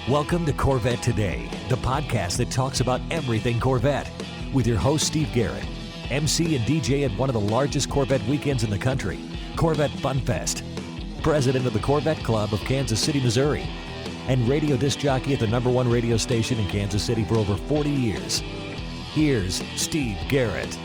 Welcome to Corvette Today, the podcast that talks about everything Corvette, with your host Steve Garrett, MC and DJ at one of the largest Corvette weekends in the country, Corvette Fun Fest, president of the Corvette Club of Kansas City, Missouri, and radio disc jockey at the #1 radio station in Kansas City for over 40 years. Here's Steve Garrett.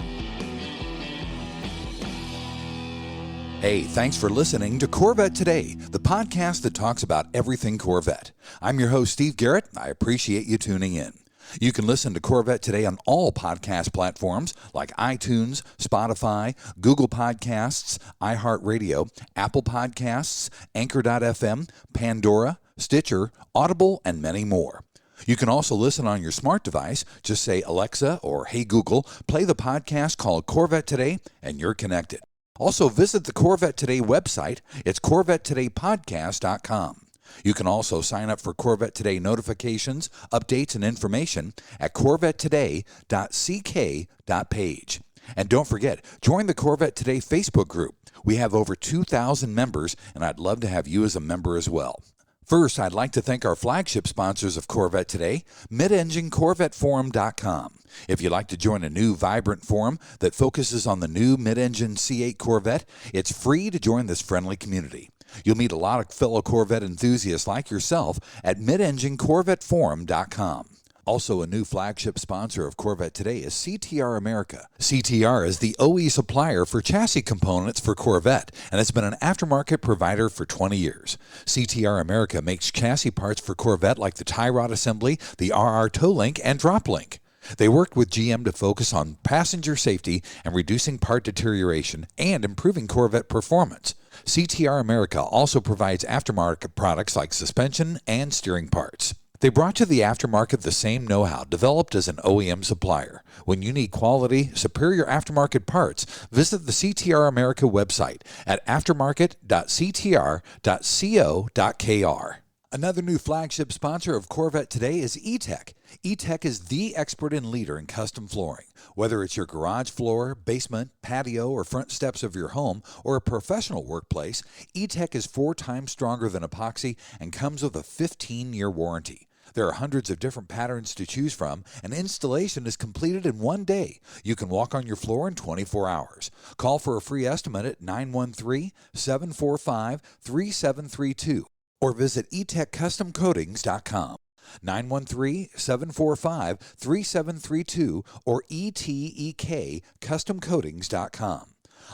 Hey, thanks for listening to Corvette Today, the podcast that talks about everything Corvette. I'm your host, Steve Garrett. I appreciate you tuning in. You can listen to Corvette Today on all podcast platforms like iTunes, Spotify, Google Podcasts, iHeartRadio, Apple Podcasts, Anchor.fm, Pandora, Stitcher, Audible, and many more. You can also listen on your smart device. Just say, Alexa or Hey Google, play the podcast called Corvette Today, and you're connected. Also, visit the Corvette Today website. It's CorvetteTodayPodcast.com. You can also sign up for Corvette Today notifications, updates, and information at CorvetteToday.ck.page. And don't forget, join the Corvette Today Facebook group. We have over 2,000 members, and I'd love to have you as a member as well. First, I'd like to thank our flagship sponsors of Corvette Today, Mid Engine CorvetteForum.com. If you'd like to join a new, vibrant forum that focuses on the new mid-engine C8 Corvette, it's free to join this friendly community. You'll meet a lot of fellow Corvette enthusiasts like yourself at midenginecorvetteforum.com. Also, a new flagship sponsor of Corvette Today is CTR America. CTR is the OE supplier for chassis components for Corvette, and it's been an aftermarket provider for 20 years. CTR America makes chassis parts for Corvette like the tie rod assembly, the RR toe link, and drop link. They worked with GM to focus on passenger safety and reducing part deterioration and improving Corvette performance. CTR America also provides aftermarket products like suspension and steering parts. They brought to the aftermarket the same know-how developed as an OEM supplier. When you need quality, superior aftermarket parts, visit the CTR America website at aftermarket.ctr.co.kr. Another new flagship sponsor of Corvette Today is E-Tech. E-Tech is the expert and leader in custom flooring. Whether it's your garage floor, basement, patio, or front steps of your home, or a professional workplace, E-Tech is 4 times stronger than epoxy and comes with a 15-year warranty. There are hundreds of different patterns to choose from, and installation is completed in 1 day. You can walk on your floor in 24 hours. Call for a free estimate at 913-745-3732 or visit etechcustomcoatings.com. 913-745-3732 or etekcustomcoatings.com.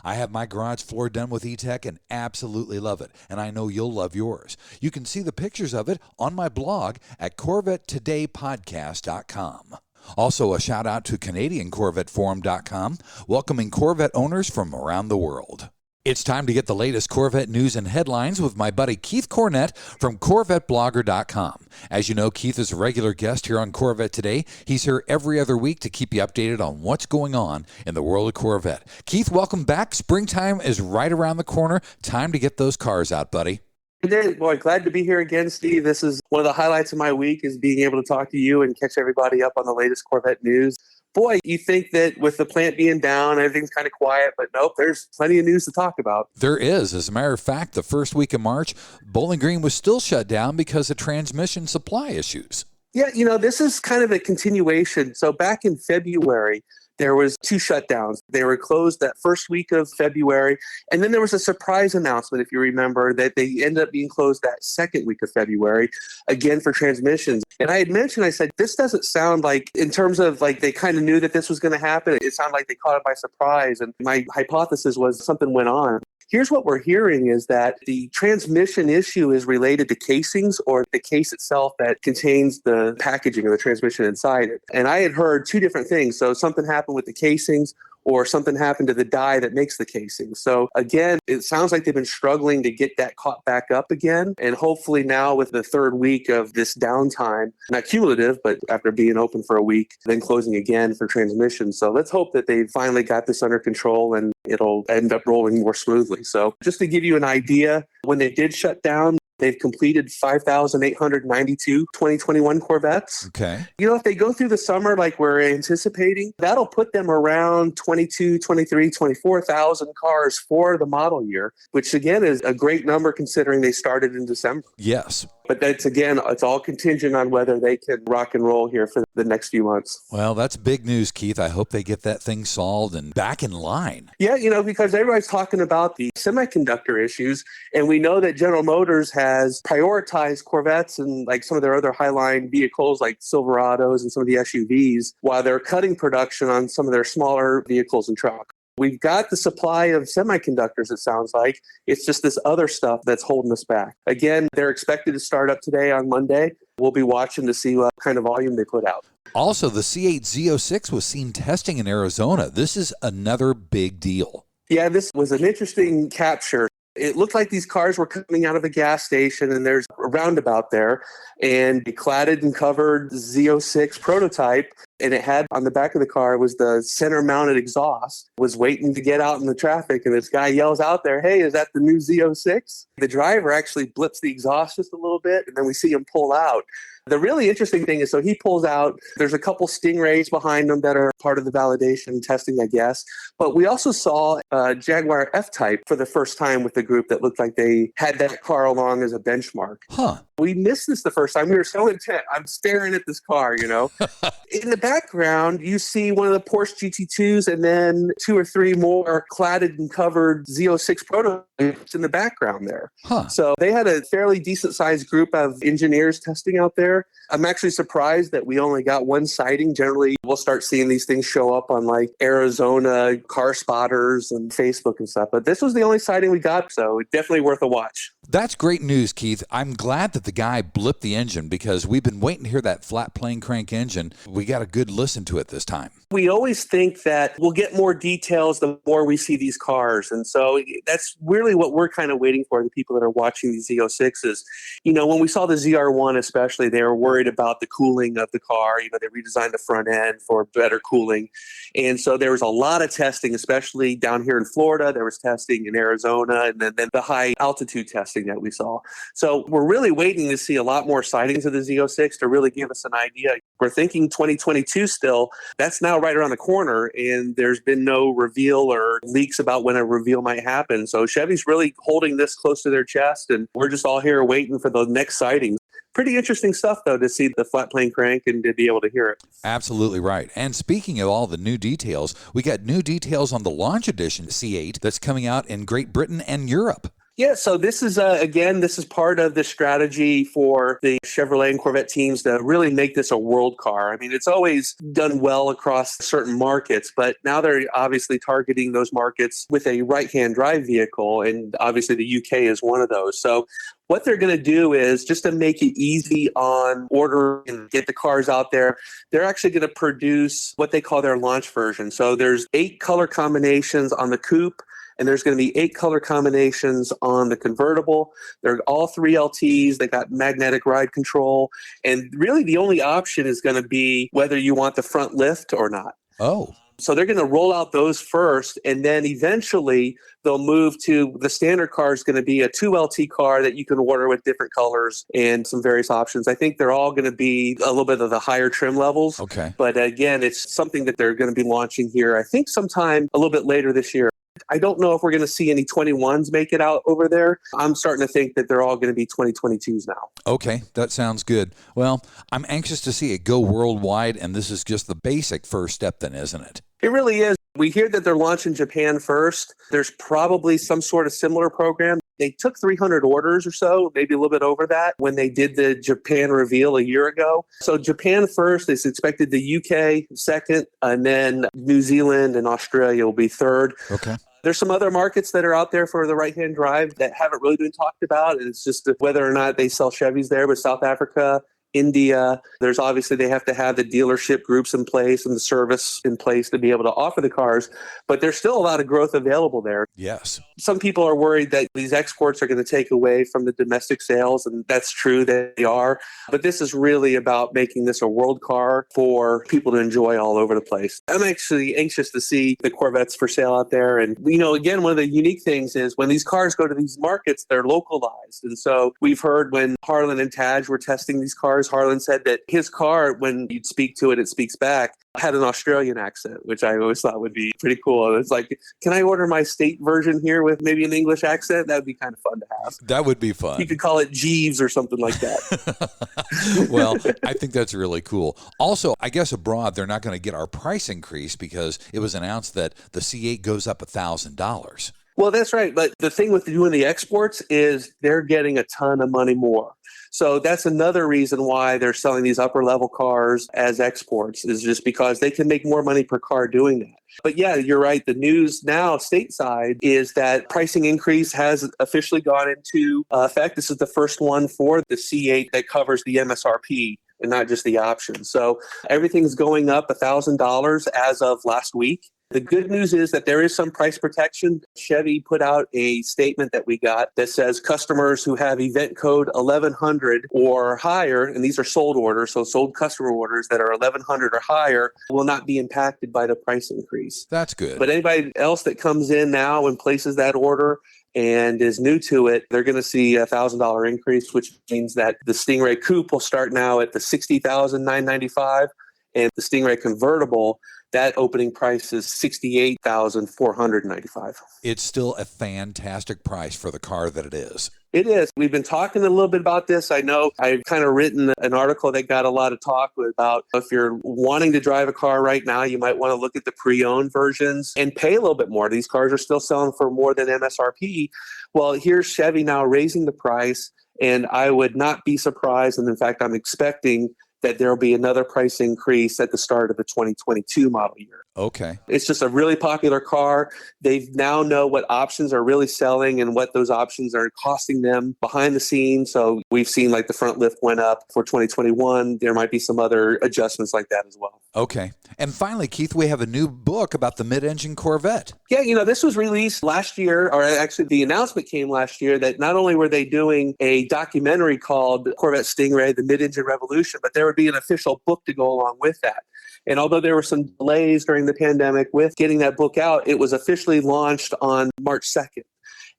I have my garage floor done with E-Tech and absolutely love it, and I know you'll love yours. You can see the pictures of it on my blog at CorvetteTodayPodcast.com. Also, a shout out to CanadianCorvetteForum.com, welcoming Corvette owners from around the world. It's time to get the latest Corvette news and headlines with my buddy Keith Cornett from CorvetteBlogger.com. As you know, Keith is a regular guest here on Corvette Today. He's here every other week to keep you updated on what's going on in the world of Corvette. Keith, welcome back. Springtime is right around the corner. Time to get those cars out, buddy. Boy, glad to be here again, Steve. This is one of the highlights of my week, is being able to talk to you and catch everybody up on the latest Corvette news. Boy, you think that with the plant being down, everything's kind of quiet, but nope, there's plenty of news to talk about. There is. As a matter of fact, the first week of March, Bowling Green was still shut down because of transmission supply issues. Yeah, this is kind of a continuation. So back in February, there was 2 shutdowns. They were closed that first week of February. And then there was a surprise announcement, if you remember, that they ended up being closed that second week of February, again for transmissions. And I had mentioned, I said, this doesn't sound like, in terms of like they kind of knew that this was going to happen. It sounded like they caught it by surprise. And my hypothesis was something went on. Here's what we're hearing is that the transmission issue is related to casings, or the case itself that contains the packaging of the transmission inside it. And I had heard 2 different things. So something happened with the casings, or something happened to the die that makes the casing. So again, it sounds like they've been struggling to get that caught back up again. And hopefully now with the 3rd week of this downtime, not cumulative, but after being open for a week, then closing again for transmission. So let's hope that they finally got this under control and it'll end up rolling more smoothly. So just to give you an idea, when they did shut down, they've completed 5,892 2021 Corvettes. Okay. If they go through the summer like we're anticipating, that'll put them around 22, 23, 24,000 cars for the model year, which again is a great number considering they started in December. Yes. But that's, again, it's all contingent on whether they can rock and roll here for the next few months. Well, that's big news, Keith. I hope they get that thing solved and back in line. Yeah, because everybody's talking about the semiconductor issues, and we know that General Motors has prioritized Corvettes and like some of their other highline vehicles like Silverados and some of the SUVs while they're cutting production on some of their smaller vehicles and trucks. We've got the supply of semiconductors, it sounds like. It's just this other stuff that's holding us back. Again, they're expected to start up today on Monday. We'll be watching to see what kind of volume they put out. Also, the C8 Z06 was seen testing in Arizona. This is another big deal. Yeah, this was an interesting capture. It looked like these cars were coming out of a gas station, and there's a roundabout there, and a cladded and covered Z06 prototype, and it had on the back of the car was the center-mounted exhaust, was waiting to get out in the traffic, and this guy yells out there, "Hey, is that the new Z06? The driver actually blips the exhaust just a little bit, and then we see him pull out. The really interesting thing is, so he pulls out, there's a couple Stingrays behind him that are part of the validation testing, I guess. But we also saw a Jaguar F-Type for the first time with the group that looked like they had that car along as a benchmark. Huh. We missed this the first time. We were so intent. I'm staring at this car, In the background, you see one of the Porsche GT2s and then 2 or 3 more cladded and covered Z06 prototypes in the background there. Huh. So they had a fairly decent-sized group of engineers testing out there. I'm actually surprised that we only got one sighting. Generally, we'll start seeing these things show up on like Arizona car spotters and Facebook and stuff. But this was the only sighting we got, so definitely worth a watch. That's great news, Keith. I'm glad that the guy blipped the engine because we've been waiting to hear that flat plane crank engine. We got a good listen to it this time. We always think that we'll get more details the more we see these cars. And so that's really what we're kind of waiting for, the people that are watching these Z06s. When we saw the ZR1 especially, they were worried about the cooling of the car. They redesigned the front end for better cooling. And so there was a lot of testing, especially down here in Florida. There was testing in Arizona, and then the high altitude testing that we saw. So we're really waiting to see a lot more sightings of the Z06 to really give us an idea. We're thinking 2022 still. That's now right around the corner, and there's been no reveal or leaks about when a reveal might happen. So Chevy's really holding this close to their chest, and we're just all here waiting for the next sightings. Pretty interesting stuff, though, to see the flat plane crank and to be able to hear it. Absolutely right. And speaking of all the new details, we got new details on the launch edition C8 that's coming out in Great Britain and Europe. Yeah, so this is, this is part of the strategy for the Chevrolet and Corvette teams to really make this a world car. I mean, it's always done well across certain markets, but now they're obviously targeting those markets with a right-hand drive vehicle, and obviously the UK is one of those. So what they're going to do is, just to make it easy on order and get the cars out there, they're actually going to produce what they call their launch version. So there's 8 color combinations on the coupe, and there's going to be 8 color combinations on the convertible. They're all 3 LTs. They got magnetic ride control. And really the only option is going to be whether you want the front lift or not. Oh. So they're going to roll out those first, and then eventually they'll move to the standard car is going to be a 2LT car that you can order with different colors and some various options. I think they're all going to be a little bit of the higher trim levels. Okay. But again, it's something that they're going to be launching here, I think sometime a little bit later this year. I don't know if we're going to see any 21s make it out over there. I'm starting to think that they're all going to be 2022s now. Okay, that sounds good. Well, I'm anxious to see it go worldwide, and this is just the basic first step then, isn't it? It really is. We hear that they're launching Japan first. There's probably some sort of similar program. They took 300 orders or so, maybe a little bit over that, when they did the Japan reveal a year ago. So Japan first, it's expected the UK second, and then New Zealand and Australia will be third. Okay. There's some other markets that are out there for the right-hand drive that haven't really been talked about. And it's just whether or not they sell Chevys there, but South Africa, India, there's obviously they have to have the dealership groups in place and the service in place to be able to offer the cars, but there's still a lot of growth available there. Yes. Some people are worried that these exports are going to take away from the domestic sales, and that's true, they are. But this is really about making this a world car for people to enjoy all over the place. I'm actually anxious to see the Corvettes for sale out there. And, again, one of the unique things is when these cars go to these markets, they're localized. And so we've heard when Harlan and Taj were testing these cars Chris Harlan said that his car, when you'd speak to it, it speaks back, had an Australian accent, which I always thought would be pretty cool. It's like, can I order my state version here with maybe an English accent? That would be kind of fun to have. That would be fun. You could call it Jeeves or something like that. Well, I think that's really cool. Also, I guess abroad, they're not going to get our price increase because it was announced that the C8 goes up $1,000. Well, that's right. But the thing with doing the exports is they're getting a ton of money more. So that's another reason why they're selling these upper level cars as exports, is just because they can make more money per car doing that. But yeah, you're right. The news now stateside is that pricing increase has officially gone into effect. This is the first one for the C8 that covers the MSRP and not just the options. So everything's going up $1,000 as of last week. The good news is that there is some price protection. Chevy put out a statement that we got that says customers who have event code 1100 or higher, and these are sold orders, so sold customer orders that are 1100 or higher, will not be impacted by the price increase. That's good. But anybody else that comes in now and places that order and is new to it, they're going to see a $1,000 increase, which means that the Stingray Coupe will start now at the $60,995, and the Stingray Convertible, that opening price is $68,495. It's still a fantastic price for the car that it is. It is. We've been talking a little bit about this. I know I've kind of written an article that got a lot of talk about if you're wanting to drive a car right now, you might want to look at the pre-owned versions and pay a little bit more. These cars are still selling for more than MSRP. Well, here's Chevy now raising the price, and I would not be surprised, and in fact, I'm expecting that there will be another price increase at the start of the 2022 model year. Okay. It's just a really popular car. They now know what options are really selling and what those options are costing them behind the scenes. So we've seen like the front lift went up for 2021. There might be some other adjustments like that as well. Okay. And finally, Keith, we have a new book about the mid-engine Corvette. Yeah, this was released last year, or actually the announcement came last year that not only were they doing a documentary called Corvette Stingray, the Mid-Engine Revolution, but there would be an official book to go along with that. And although there were some delays during the pandemic with getting that book out, it was officially launched on March 2nd.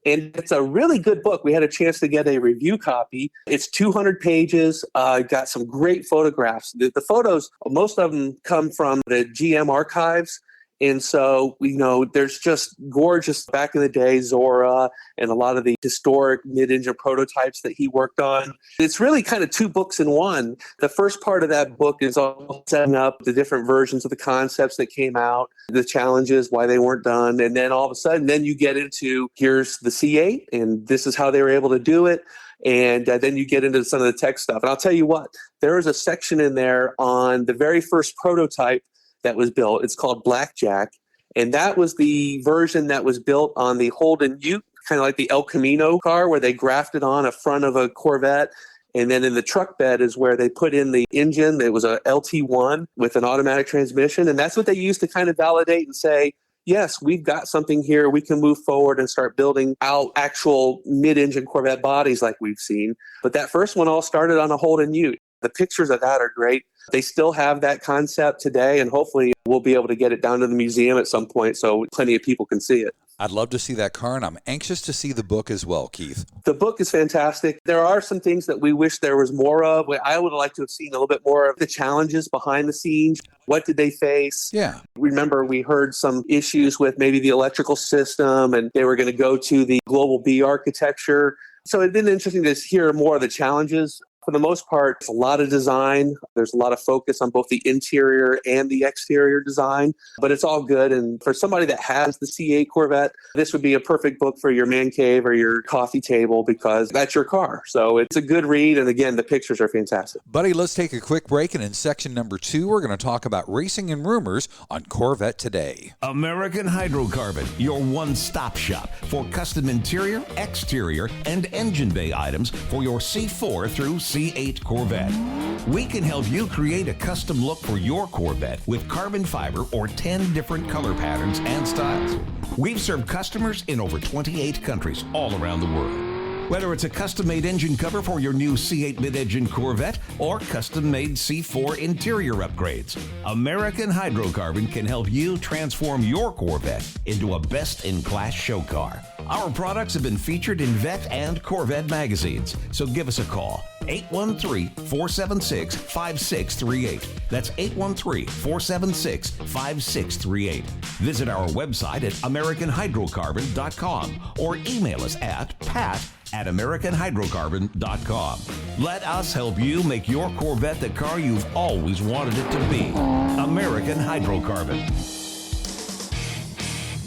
And it's a really good book. We had a chance to get a review copy. It's 200 pages, got some great photographs. The photos, most of them come from the GM archives. And so, there's just gorgeous, back in the day, Zora and a lot of the historic mid-engine prototypes that he worked on. It's really kind of two books in one. The first part of that book is all setting up the different versions of the concepts that came out, the challenges, why they weren't done. And then all of a sudden, then you get into, here's the C8, and this is how they were able to do it. And then you get into some of the tech stuff. And I'll tell you what, there is a section in there on the very first prototype that was built. It's called Blackjack. And that was the version that was built on the Holden Ute, kind of like the El Camino car, where they grafted on a front of a Corvette. And then in the truck bed is where they put in the engine. It was a LT1 with an automatic transmission. And that's what they used to kind of validate and say, yes, we've got something here. We can move forward and start building out actual mid-engine Corvette bodies like we've seen. But that first one all started on a Holden Ute. The pictures of that are great. They still have that concept today, and hopefully we'll be able to get it down to the museum at some point so plenty of people can see it. I'd love to see that car, and I'm anxious to see the book as well, Keith. The book is fantastic. There are some things that we wish there was more of. I would like to have seen a little bit more of the challenges behind the scenes. What did they face? Yeah. Remember, we heard some issues with maybe the electrical system, and they were going to go to the Global B architecture. So it's been interesting to hear more of the challenges. For the most part, it's a lot of design. There's a lot of focus on both the interior and the exterior design, but it's all good. And for somebody that has the C8 Corvette, this would be a perfect book for your man cave or your coffee table because that's your car. So it's a good read. And again, the pictures are fantastic. Buddy, let's take a quick break. And in section number 2, we're going to talk about racing and rumors on Corvette Today. American Hydrocarbon, your one-stop shop for custom interior, exterior, and engine bay items for your C4 through C8 Corvette. We can help you create a custom look for your Corvette with carbon fiber or 10 different color patterns and styles. We've served customers in over 28 countries all around the world. Whether it's a custom-made engine cover for your new C8 mid-engine Corvette or custom-made C4 interior upgrades, American Hydrocarbon can help you transform your Corvette into a best-in-class show car. Our products have been featured in Vet and Corvette magazines, so give us a call. 813-476-5638. That's 813-476-5638. Visit our website at AmericanHydrocarbon.com or email us at pat@AmericanHydrocarbon.com. Let us help you make your Corvette the car you've always wanted it to be. American Hydrocarbon.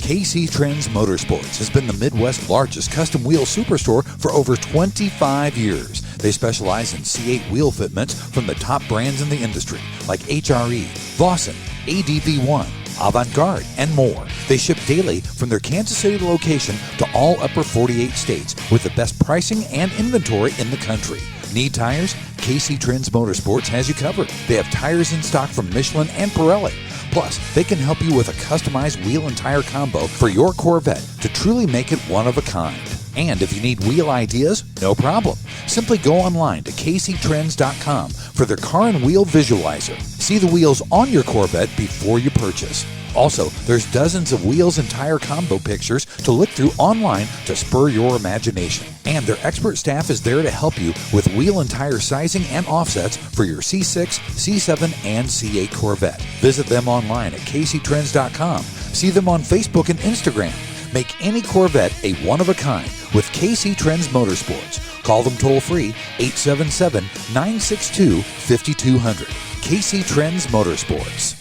KC Trends Motorsports has been the Midwest's largest custom wheel superstore for over 25 years. They specialize in C8 wheel fitments from the top brands in the industry, like HRE, Vossen, ADV1, Avant-Garde, and more. They ship daily from their Kansas City location to all upper 48 states with the best pricing and inventory in the country. Need tires? KC Trends Motorsports has you covered. They have tires in stock from Michelin and Pirelli. Plus, they can help you with a customized wheel and tire combo for your Corvette to truly make it one of a kind. And if you need wheel ideas, no problem. Simply go online to kctrends.com for their car and wheel visualizer. See the wheels on your Corvette before you purchase. Also, there's dozens of wheels and tire combo pictures to look through online to spur your imagination. And their expert staff is there to help you with wheel and tire sizing and offsets for your C6, C7, and C8 Corvette. Visit them online at kctrends.com. See them on Facebook and Instagram. Make any Corvette a one-of-a-kind with KC Trends Motorsports. Call them toll-free, 877-962-5200. KC Trends Motorsports.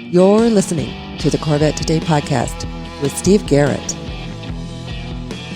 You're listening to the Corvette Today podcast with Steve Garrett.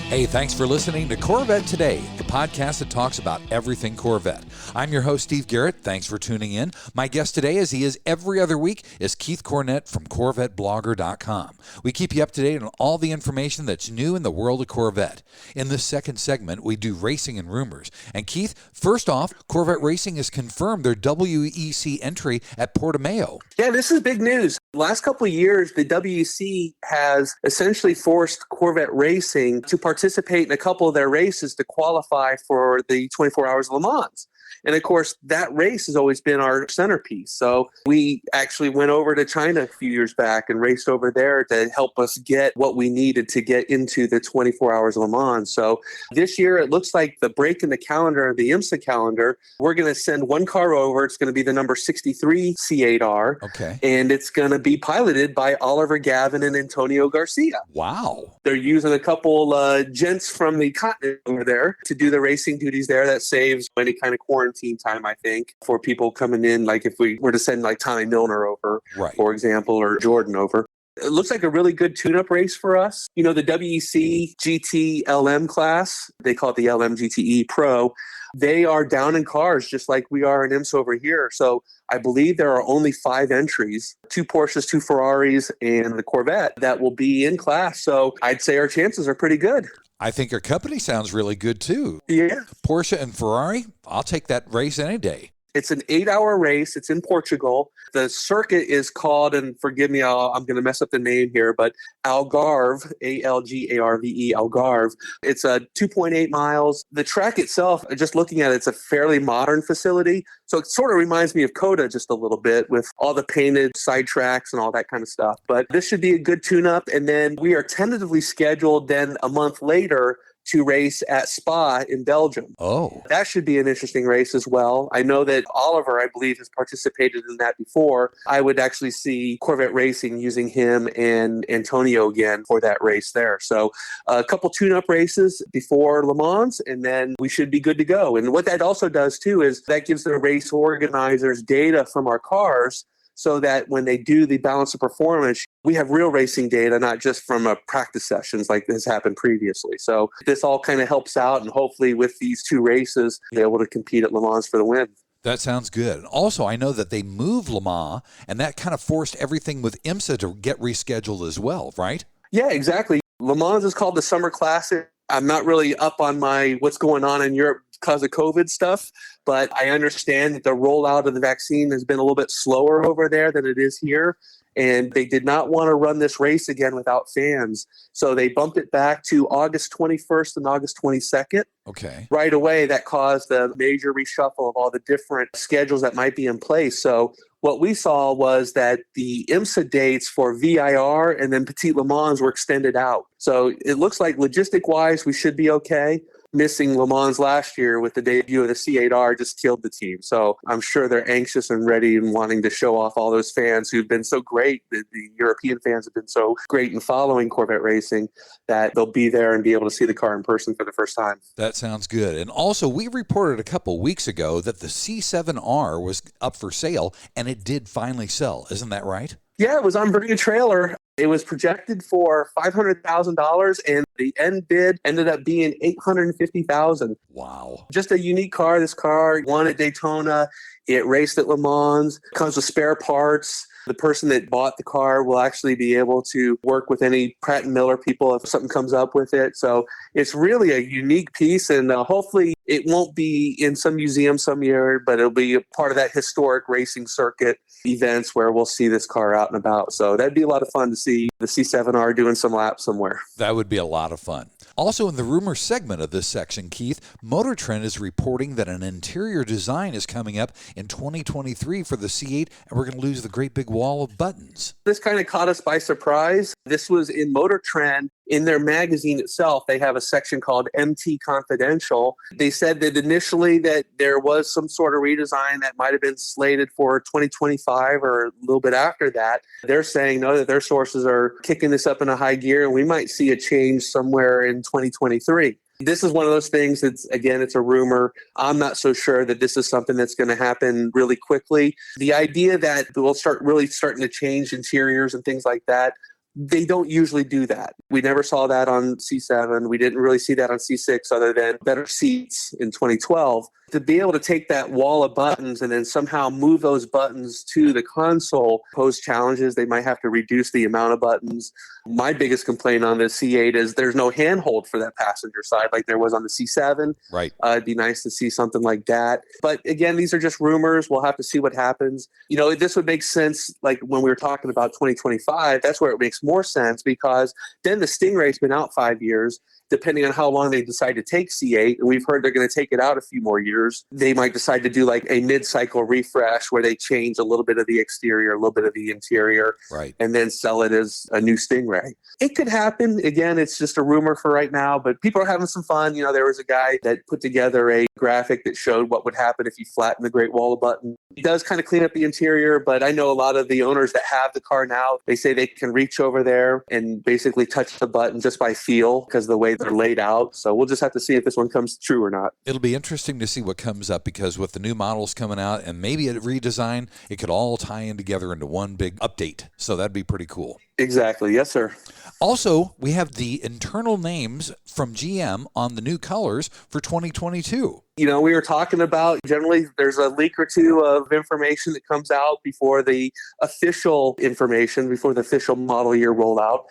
Hey, thanks for listening to Corvette Today, the podcast that talks about everything Corvette. I'm your host, Steve Garrett. Thanks for tuning in. My guest today, as he is every other week, is Keith Cornett from CorvetteBlogger.com. We keep you up to date on all the information that's new in the world of Corvette. In this second segment, we do racing and rumors. And Keith, first off, Corvette Racing has confirmed their WEC entry at Portimao. Yeah, this is big news. The last couple of years, the WEC has essentially forced Corvette Racing to participate in a couple of their races to qualify for the 24 Hours of Le Mans. And of course, that race has always been our centerpiece. So we actually went over to China a few years back and raced over there to help us get what we needed to get into the 24 Hours of Le Mans. So this year, it looks like the break in the calendar, the IMSA calendar, we're going to send one car over. It's going to be the number 63 C8R. Okay. And it's going to be piloted by Oliver Gavin and Antonio Garcia. Wow. They're using a couple gents from the continent over there to do the racing duties there. That saves any kind of quarantine time, I think, for people coming in, like if we were to send like Tommy Milner over, right, for example, or Jordan over. It looks like a really good tune-up race for us. You know, the WEC GT LM class, they call it the LM GTE Pro. They are down in cars just like we are in IMSA over here. So I believe there are only 5 entries, 2 Porsches, 2 Ferraris, and the Corvette that will be in class. So I'd say our chances are pretty good. I think our company sounds really good, too. Yeah. Porsche and Ferrari, I'll take that race any day. It's an 8-hour race. It's in Portugal. The circuit is called, and forgive me, I'm going to mess up the name here, but Algarve, Algarve, Algarve. It's 2.8 miles. The track itself, just looking at it, it's a fairly modern facility. So it sort of reminds me of COTA just a little bit with all the painted side tracks and all that kind of stuff. But this should be a good tune-up. And then we are tentatively scheduled then a month later to race at Spa in Belgium. Oh. That should be an interesting race as well. I know that Oliver, I believe, has participated in that before. I would actually see Corvette Racing using him and Antonio again for that race there. So a couple tune-up races before Le Mans, and then we should be good to go. And what that also does, too, is that gives the race organizers data from our cars so that when they do the balance of performance, we have real racing data, not just from practice sessions like this happened previously. So this all kind of helps out, and hopefully with these 2 races, they're able to compete at Le Mans for the win. That sounds good. And also, I know that they moved Le Mans, and that kind of forced everything with IMSA to get rescheduled as well, right? Yeah, exactly. Le Mans is called the Summer Classic. I'm not really up on what's going on in Europe because of COVID stuff, but I understand that the rollout of the vaccine has been a little bit slower over there than it is here. And they did not want to run this race again without fans. So they bumped it back to August 21st and August 22nd. Okay. Right away, that caused a major reshuffle of all the different schedules that might be in place. So what we saw was that the IMSA dates for VIR and then Petit Le Mans were extended out. So it looks like logistic-wise, we should be okay. missing Le Mans last year with the debut of the C8R just killed the team. So I'm sure they're anxious and ready and wanting to show off all those fans who've been so great. The European fans have been so great in following Corvette racing that they'll be there and be able to see the car in person for the first time. That sounds good. And also, we reported a couple weeks ago that the C7R was up for sale, and it did finally sell. Isn't that right? Yeah, it was on Bring a Trailer. It was projected for $500,000, and the end bid ended up being $850,000. Wow. Just a unique car. This car won at Daytona. It raced at Le Mans. Comes with spare parts. The person that bought the car will actually be able to work with any Pratt & Miller people if something comes up with it. So it's really a unique piece, and hopefully it won't be in some museum some year, but it'll be a part of that historic racing circuit events where we'll see this car out and about. So that'd be a lot of fun to see the C7R doing some laps somewhere. That would be a lot of fun. Also, in the rumor segment of this section, Keith, MotorTrend is reporting that an interior design is coming up in 2023 for the C8, and we're going to lose the great big wall of buttons. This kind of caught us by surprise. This was in MotorTrend. In their magazine itself, they have a section called MT Confidential. They said that initially that there was some sort of redesign that might have been slated for 2025 or a little bit after that. They're saying, no, that their sources are kicking this up in a high gear, and we might see a change somewhere in 2023. This is one of those things that's, again, it's a rumor. I'm not so sure that this is something that's going to happen really quickly. The idea that we'll start really starting to change interiors and things like that, they don't usually do that. We never saw that on C7. We didn't really see that on C6 other than better seats in 2012. To be able to take that wall of buttons and then somehow move those buttons to the console pose challenges. They might have to reduce the amount of buttons. My biggest complaint on the C8 is there's no handhold for that passenger side like there was on the C7. Right. It'd be nice to see something like that. But again, these are just rumors. We'll have to see what happens. You know, this would make sense like when we were talking about 2025. That's where it makes more sense because then the Stingray's been out 5 years. Depending on how long they decide to take C8, and we've heard they're going to take it out a few more years, they might decide to do like a mid-cycle refresh where they change a little bit of the exterior, a little bit of the interior, right, and then sell it as a new Stingray. It could happen. Again, it's just a rumor for right now, but people are having some fun. You know, there was a guy that put together a graphic that showed what would happen if you flatten the Great Wall of Buttons. It does kind of clean up the interior, but I know a lot of the owners that have the car now, they say they can reach over there and basically touch the button just by feel because of the way they're laid out. So we'll just have to see if this one comes true or not. It'll be interesting to see what comes up because with the new models coming out and maybe a redesign, it could all tie in together into one big update. So that'd be pretty cool. Exactly. Yes, sir. Also, we have the internal names from GM on the new colors for 2022. You know, we were talking about generally there's a leak or two of information that comes out before the official information, before the official model year rollout.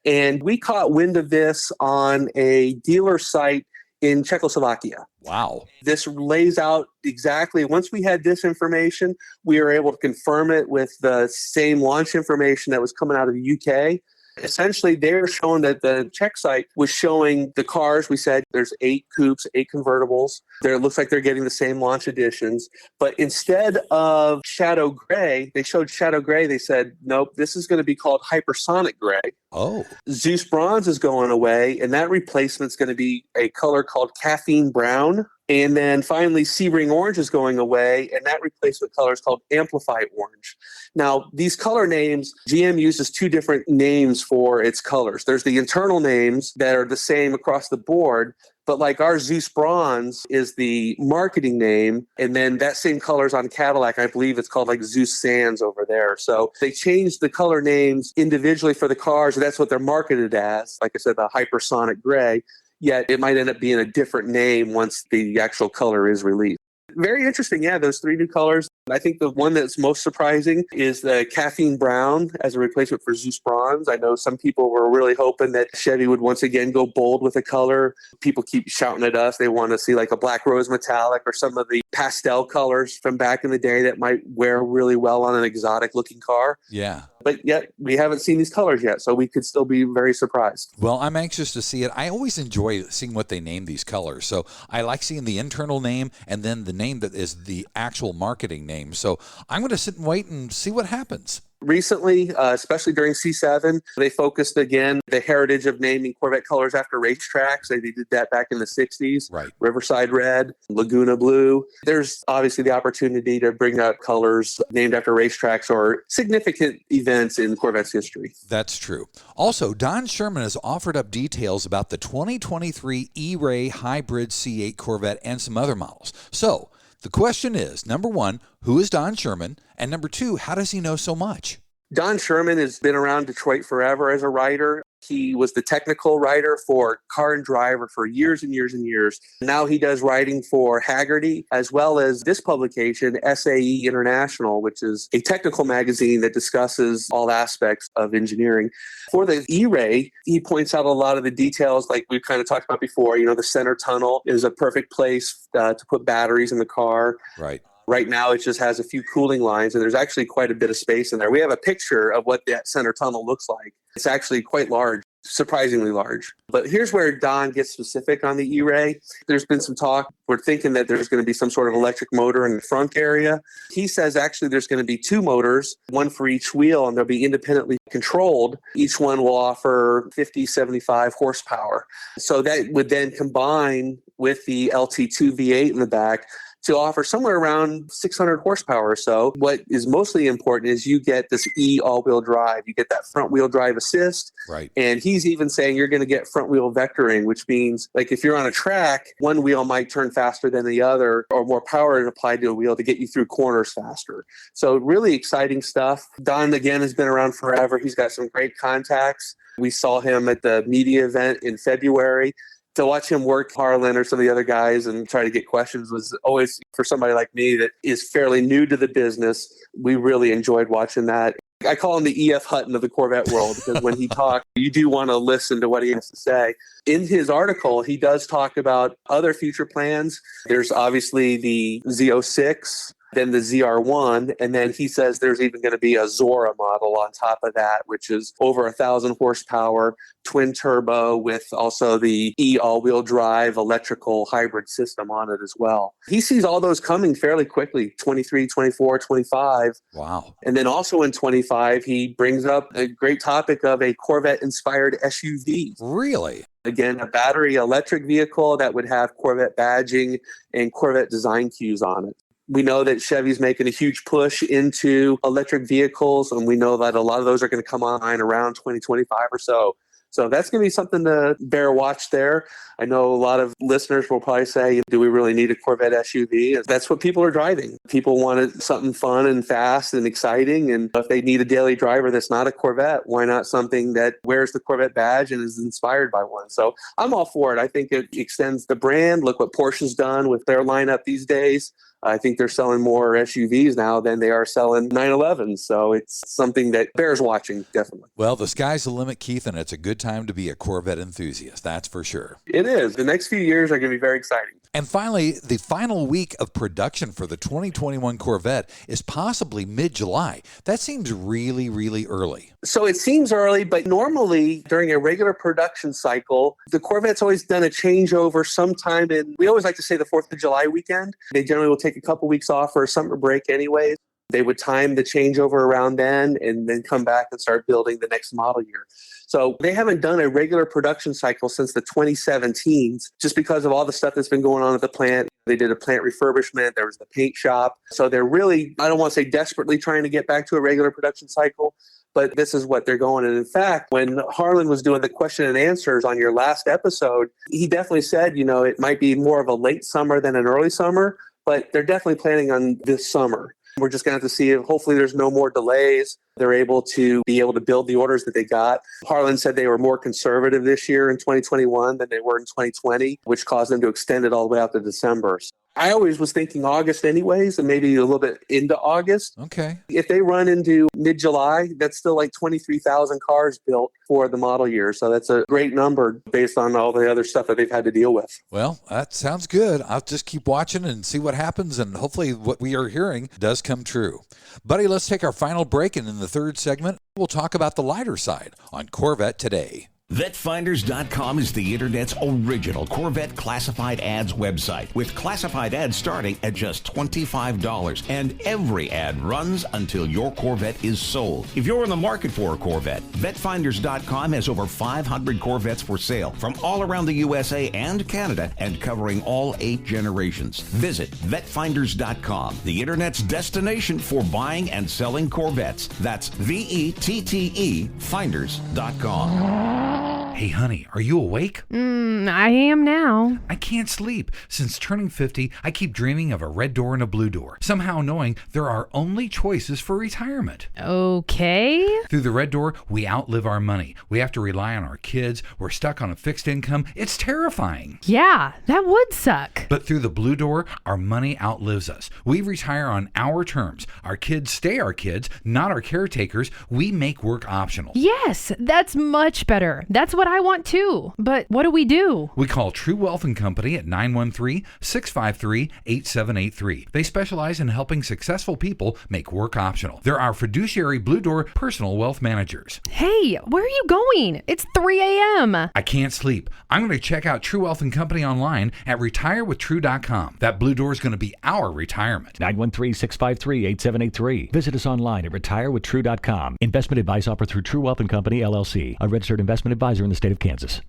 And we caught wind of this on a dealer site in Czechoslovakia. Wow. This lays out exactly, once we had this information, we were able to confirm it with the same launch information that was coming out of the UK. Essentially, they're showing that the Czech site was showing the cars. We said there's 8 coupes, 8 convertibles. It looks like they're getting the same launch editions. But instead of Shadow Gray, they showed Shadow Gray. They said, nope, this is going to be called Hypersonic Gray. Oh. Zeus Bronze is going away, and that replacement's going to be a color called Caffeine Brown. And then finally, Sebring Orange is going away, and that replacement color is called Amplify Orange. Now, these color names, GM uses 2 different names for its colors. There's the internal names that are the same across the board, but like our Zeus Bronze is the marketing name, and then that same color's on Cadillac. I believe it's called like Zeus Sands over there. So they changed the color names individually for the cars, and that's what they're marketed as. Like I said, the Hypersonic Gray. Yet it might end up being a different name once the actual color is released. Very interesting. Yeah, those 3 new colors. I think the one that's most surprising is the Caffeine Brown as a replacement for Zeus Bronze. I know some people were really hoping that Chevy would once again go bold with a color. People keep shouting at us. They want to see like a Black Rose Metallic or some of the pastel colors from back in the day that might wear really well on an exotic looking car. Yeah. But yet we haven't seen these colors yet, so we could still be very surprised. Well, I'm anxious to see it. I always enjoy seeing what they name these colors. So I like seeing the internal name and then the name that is the actual marketing name. names. So I'm going to sit and wait and see what happens. Recently, especially during C7, they focused again the heritage of naming Corvette colors after racetracks. They did that back in the 60s. Right. Riverside Red, Laguna Blue. There's obviously the opportunity to bring out colors named after racetracks or significant events in Corvette's history. That's true. Also, Don Sherman has offered up details about the 2023 E-Ray Hybrid C8 Corvette and some other models. So, the question is, number one, who is Don Sherman? And number two, how does he know so much? Don Sherman has been around Detroit forever as a writer. He was the technical writer for Car and Driver for years and years and years. Now he does writing for Hagerty, as well as this publication, SAE International, which is a technical magazine that discusses all aspects of engineering. For the E-Ray, he points out a lot of the details like we've kind of talked about before. You know, the center tunnel is a perfect place to put batteries in the car. Right. Right now, it just has a few cooling lines, and there's actually quite a bit of space in there. We have a picture of what that center tunnel looks like. It's actually quite large, surprisingly large. But here's where Don gets specific on the E-Ray. There's been some talk. We're thinking that there's going to be some sort of electric motor in the front area. He says actually there's going to be two motors, one for each wheel, and they'll be independently controlled. Each one will offer 50, 75 horsepower. So that would then combine with the LT2 V8 in the back to offer somewhere around 600 horsepower or so. What is mostly important is you get this E all-wheel drive. You get that front-wheel drive assist. Right. And he's even saying you're going to get front-wheel vectoring, which means like if you're on a track, one wheel might turn faster than the other or more power is applied to a wheel to get you through corners faster. So really exciting stuff. Don, again, has been around forever. He's got some great contacts. We saw him at the media event in February. To watch him work Harlan or some of the other guys and try to get questions was always, for somebody like me that is fairly new to the business, we really enjoyed watching that. I call him the E.F. Hutton of the Corvette world because when he talks, you do want to listen to what he has to say. In his article, he does talk about other future plans. There's obviously the Z06, then the ZR1, and then he says there's even going to be a Zora model on top of that, which is over 1,000 horsepower, twin turbo with also the E all-wheel drive electrical hybrid system on it as well. He sees all those coming fairly quickly, 23, 24, 25. Wow. And then also in 25, he brings up a great topic of a Corvette-inspired SUV. Really? Again, a battery electric vehicle that would have Corvette badging and Corvette design cues on it. We know that Chevy's making a huge push into electric vehicles, and we know that a lot of those are going to come online around 2025 or so. So that's going to be something to bear watch there. I know a lot of listeners will probably say, do we really need a Corvette SUV? That's what people are driving. People wanted something fun and fast and exciting. And if they need a daily driver that's not a Corvette, why not something that wears the Corvette badge and is inspired by one? So I'm all for it. I think it extends the brand. Look what Porsche's done with their lineup these days. I think they're selling more SUVs now than they are selling 911s. So it's something that bears watching, definitely. Well, the sky's the limit, Keith, and it's a good time to be a Corvette enthusiast. That's for sure. It is. The next few years are going to be very exciting. And finally, the final week of production for the 2021 Corvette is possibly mid-July. That seems really, really early. So it seems early, but normally during a regular production cycle, the Corvette's always done a changeover sometime we always like to say the 4th of July weekend. They generally will take a couple weeks off for a summer break anyways. They would time the changeover around then and then come back and start building the next model year. So they haven't done a regular production cycle since the 2017s just because of all the stuff that's been going on at the plant. They did a plant refurbishment. There was the paint shop. So they're really, I don't want to say desperately trying to get back to a regular production cycle, but this is what they're going. And in fact, when Harlan was doing the question and answers on your last episode, he definitely said, it might be more of a late summer than an early summer, but they're definitely planning on this summer. We're just going to have to see if hopefully there's no more delays. They're able to build the orders that they got. Harlan said they were more conservative this year in 2021 than they were in 2020, which caused them to extend it all the way out to December. I always was thinking August anyways, and maybe a little bit into August. Okay. If they run into mid-July, that's still like 23,000 cars built for the model year. So that's a great number based on all the other stuff that they've had to deal with. Well, that sounds good. I'll just keep watching and see what happens, and hopefully what we are hearing does come true. Buddy, let's take our final break, and in the third segment, we'll talk about the lighter side on Corvette Today. VetFinders.com is the internet's original Corvette classified ads website, with classified ads starting at just $25, and every ad runs until your Corvette is sold. If you're in the market for a Corvette, VetFinders.com has over 500 Corvettes for sale from all around the USA and Canada, and covering all 8 generations. Visit VetFinders.com, the internet's destination for buying and selling Corvettes. That's VETTE Finders.com. Hey, honey, are you awake? I am now. I can't sleep. Since turning 50, I keep dreaming of a red door and a blue door, somehow knowing there are only choices for retirement. Okay. Through the red door, we outlive our money. We have to rely on our kids. We're stuck on a fixed income. It's terrifying. Yeah, that would suck. But through the blue door, our money outlives us. We retire on our terms. Our kids stay our kids, not our caretakers. We make work optional. Yes, that's much better. That's what I want too. But what do we do? We call True Wealth & Company at 913-653-8783. They specialize in helping successful people make work optional. They're our fiduciary Blue Door personal wealth managers. Hey, where are you going? It's 3 a.m. I can't sleep. I'm going to check out True Wealth & Company online at retirewithtrue.com. That Blue Door is going to be our retirement. 913-653-8783. Visit us online at retirewithtrue.com. Investment advice offered through True Wealth & Company, LLC, a registered investment advisor in the state of Kansas.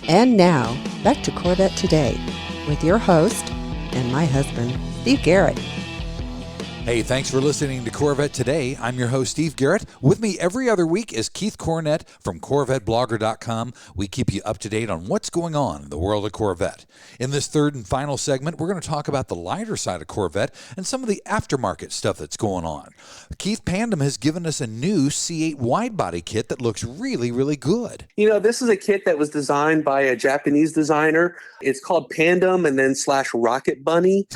And now, back to Corvette Today with your host and my husband, Steve Garrett. Hey, thanks for listening to Corvette Today. I'm your host, Steve Garrett. With me every other week is Keith Cornett from CorvetteBlogger.com. We keep you up to date on what's going on in the world of Corvette. In this third and final segment, we're going to talk about the lighter side of Corvette and some of the aftermarket stuff that's going on. Keith Pandem has given us a new C8 wide-body kit that looks really, really good. You know, this is a kit that was designed by a Japanese designer. It's called Pandem and then / Rocket Bunny.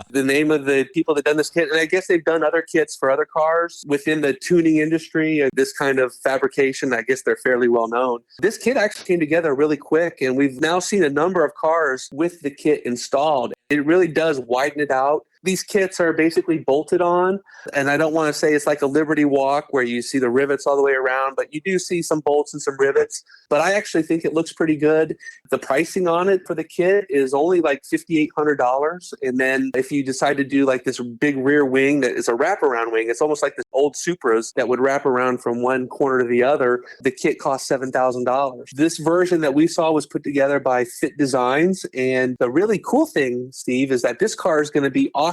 The name of the people that done this kit. And I guess they've done other kits for other cars within the tuning industry. This kind of fabrication, I guess they're fairly well known. This kit actually came together really quick, and we've now seen a number of cars with the kit installed. It really does widen it out. These kits are basically bolted on, and I don't want to say it's like a Liberty Walk where you see the rivets all the way around, but you do see some bolts and some rivets. But I actually think it looks pretty good. The pricing on it for the kit is only like $5,800. And then if you decide to do like this big rear wing that is a wraparound wing, it's almost like this old Supras that would wrap around from one corner to the other. The kit costs $7,000. This version that we saw was put together by Fit Designs. And the really cool thing, Steve, is that this car is going to be auctioned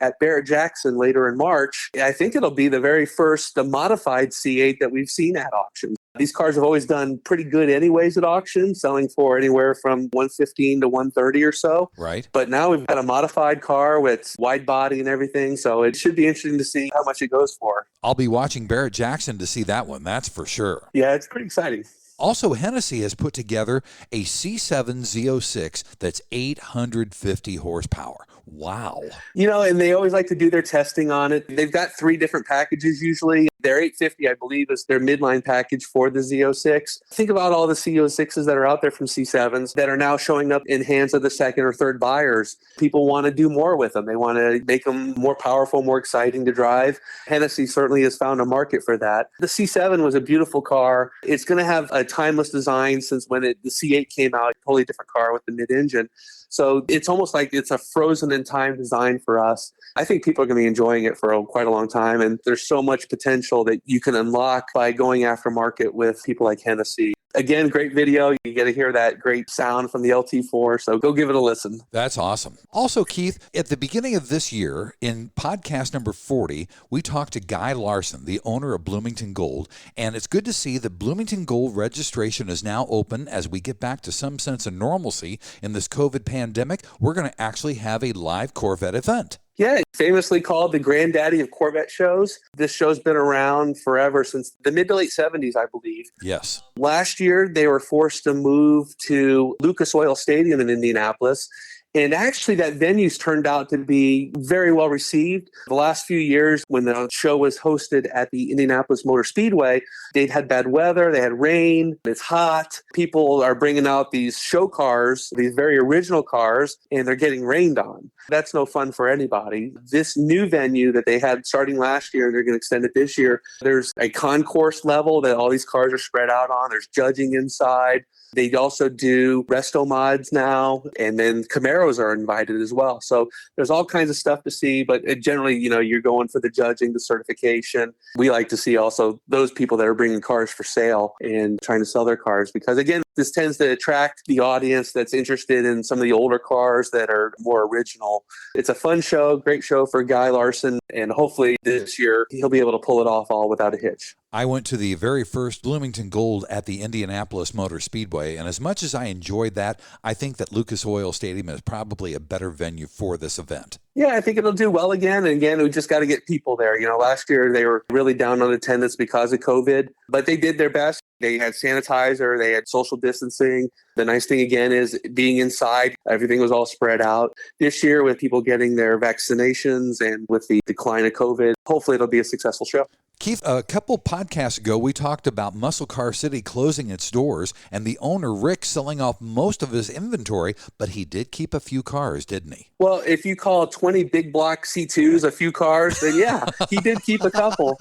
at Barrett-Jackson later in March. I think it'll be the very first modified C8 that we've seen at auction. These cars have always done pretty good anyways at auction, selling for anywhere from $115 to $130 or so. Right. But now we've got a modified car with wide body and everything, so it should be interesting to see how much it goes for. I'll be watching Barrett-Jackson to see that one, that's for sure. Yeah, it's pretty exciting. Also, Hennessy has put together a C7 Z06 that's 850 horsepower. Wow. You know, and they always like to do their testing on it. They've got 3 different packages usually. Their 850, I believe, is their midline package for the Z06. Think about all the Z06s that are out there from C7s that are now showing up in hands of the second or third buyers. People want to do more with them. They want to make them more powerful, more exciting to drive. Hennessy certainly has found a market for that. The C7 was a beautiful car. It's going to have a timeless design since when the C8 came out, a totally different car with the mid-engine. So it's almost like it's a frozen in time design for us. I think people are going to be enjoying it for quite a long time. And there's so much potential that you can unlock by going after market with people like Hennessy. Again, great video. You get to hear that great sound from the LT4, so go give it a listen. That's awesome. Also, Keith, at the beginning of this year, in podcast number 40, we talked to Guy Larson, the owner of Bloomington Gold, and it's good to see that Bloomington Gold registration is now open as we get back to some sense of normalcy in this COVID pandemic. We're going to actually have a live Corvette event. Yeah, famously called the granddaddy of Corvette shows. This show's been around forever, since the mid to late 70s, I believe. Yes. Last year, they were forced to move to Lucas Oil Stadium in Indianapolis. And actually, that venue's turned out to be very well received. The last few years, when the show was hosted at the Indianapolis Motor Speedway, they'd had bad weather, they had rain, it's hot. People are bringing out these show cars, these very original cars, and they're getting rained on. That's no fun for anybody. This new venue that they had starting last year, they're going to extend it this year. There's a concourse level that all these cars are spread out on. There's judging inside. They also do resto mods now, and then Camaros are invited as well. So there's all kinds of stuff to see, but generally, you're going for the judging, the certification. We like to see also those people that are bringing cars for sale and trying to sell their cars, because again, this tends to attract the audience that's interested in some of the older cars that are more original. It's a fun show, great show for Guy Larson, and hopefully this year he'll be able to pull it off all without a hitch. I went to the very first Bloomington Gold at the Indianapolis Motor Speedway, and as much as I enjoyed that, I think that Lucas Oil Stadium is probably a better venue for this event. Yeah, I think it'll do well again. And again, we just got to get people there. Last year they were really down on attendance because of COVID, but they did their best. They had sanitizer, they had social distancing. The nice thing again is being inside, everything was all spread out. This year with people getting their vaccinations and with the decline of COVID, hopefully it'll be a successful show. Keith, a couple podcasts ago, we talked about Muscle Car City closing its doors and the owner, Rick, selling off most of his inventory, but he did keep a few cars, didn't he? Well, if you call 20 big block C2s a few cars, then yeah, he did keep a couple.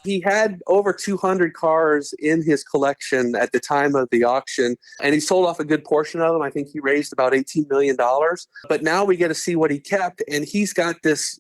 He had over 200 cars in his collection at the time of the auction, and he sold off a good portion of them. I think he raised about $18 million. But now we get to see what he kept, and he's got this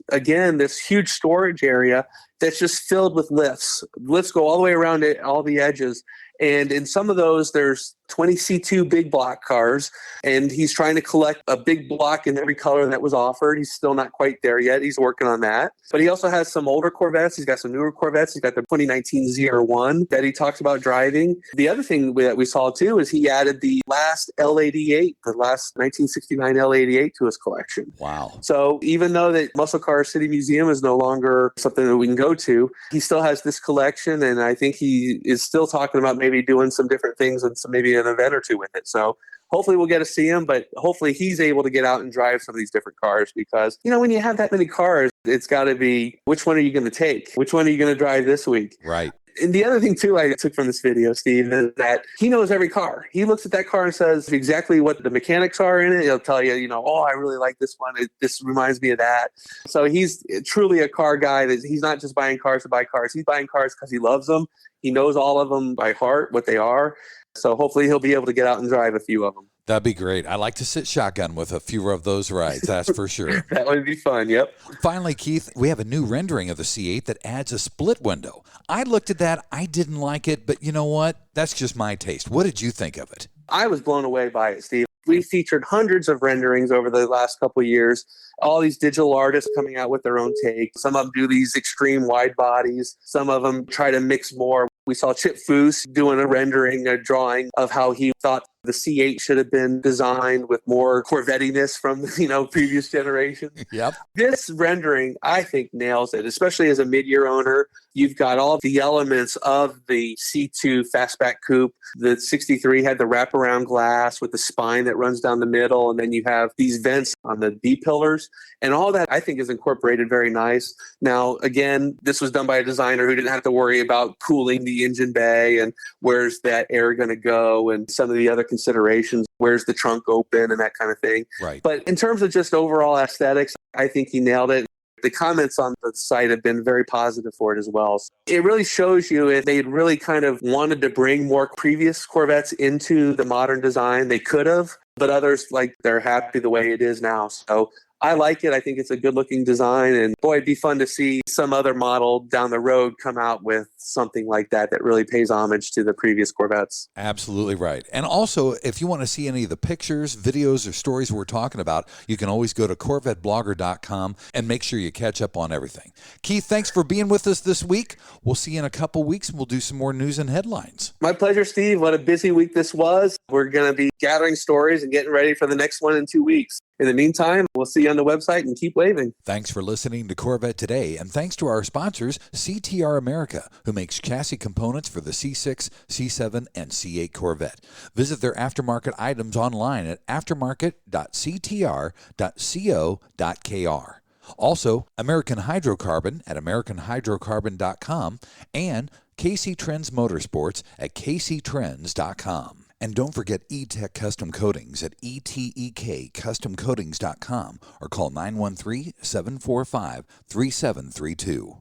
huge storage area that's just filled with lifts. Lifts go all the way around it, all the edges. And in some of those, there's 20 C2 big block cars, and he's trying to collect a big block in every color that was offered. He's still not quite there yet. He's working on that. But he also has some older Corvettes. He's got some newer Corvettes. He's got the 2019 ZR1 that he talks about driving. The other thing that we saw, too, is he added the last L88, the last 1969 L88 to his collection. Wow. So even though the Muscle Car City Museum is no longer something that we can go to, he still has this collection, and I think he is still talking about maybe doing some different things and some maybe an event or two with it. So hopefully we'll get to see him, but hopefully he's able to get out and drive some of these different cars, because, when you have that many cars, it's got to be, which one are you going to take? Which one are you going to drive this week? Right. And the other thing, too, I took from this video, Steve, is that he knows every car. He looks at that car and says exactly what the mechanics are in it. He'll tell you, oh, I really like this one. This reminds me of that. So he's truly a car guy. That he's not just buying cars to buy cars. He's buying cars because he loves them. He knows all of them by heart, what they are. So hopefully he'll be able to get out and drive a few of them. That'd be great. I like to sit shotgun with a few of those rides, that's for sure. That would be fun, yep. Finally, Keith, we have a new rendering of the C8 that adds a split window. I looked at that. I didn't like it, but you know what? That's just my taste. What did you think of it? I was blown away by it, Steve. We featured hundreds of renderings over the last couple of years. All these digital artists coming out with their own take. Some of them do these extreme wide bodies. Some of them try to mix more. We saw Chip Foose doing a drawing of how he thought the C8 should have been designed with more Corvette-iness from, previous generations. Yep. This rendering, I think, nails it, especially as a mid-year owner. You've got all the elements of the C2 fastback coupe. The 63 had the wraparound glass with the spine that runs down the middle, and then you have these vents on the B-pillars. And all that, I think, is incorporated very nice. Now, again, this was done by a designer who didn't have to worry about cooling the engine bay and where's that air going to go and some of the other considerations. Where's the trunk open and that kind of thing. Right. But in terms of just overall aesthetics, I think he nailed it. The comments on the site have been very positive for it as well. So it really shows you if they'd really kind of wanted to bring more previous Corvettes into the modern design, they could have, but others, they're happy the way it is now. So I like it. I think it's a good-looking design, and boy, it'd be fun to see some other model down the road come out with something like that really pays homage to the previous Corvettes. Absolutely right. And also, if you want to see any of the pictures, videos, or stories we're talking about, you can always go to CorvetteBlogger.com and make sure you catch up on everything. Keith, thanks for being with us this week. We'll see you in a couple weeks, and we'll do some more news and headlines. My pleasure, Steve. What a busy week this was. We're going to be gathering stories and getting ready for the next one in 2 weeks. In the meantime, we'll see you on the website and keep waving. Thanks for listening to Corvette Today, and thanks to our sponsors, CTR America, who makes chassis components for the C6, C7, and C8 Corvette. Visit their aftermarket items online at aftermarket.ctr.co.kr. Also, American Hydrocarbon at americanhydrocarbon.com and KC Trends Motorsports at kctrends.com. And don't forget E-Tech Custom Coatings at etekcustomcoatings.com or call 913-745-3732.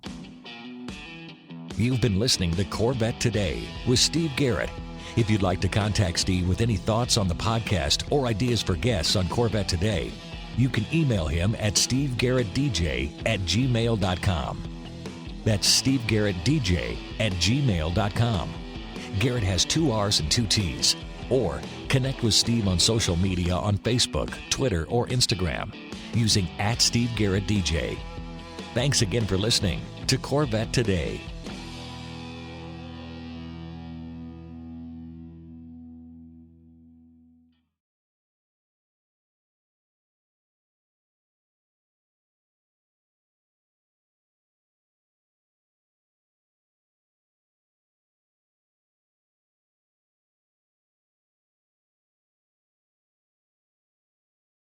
You've been listening to Corvette Today with Steve Garrett. If you'd like to contact Steve with any thoughts on the podcast or ideas for guests on Corvette Today, you can email him at stevegarrettdj@gmail.com. That's stevegarrettdj@gmail.com. Garrett has 2 R's and 2 T's. Or connect with Steve on social media on Facebook, Twitter, or Instagram using @SteveGarrettDJ. Thanks again for listening to Corvette Today.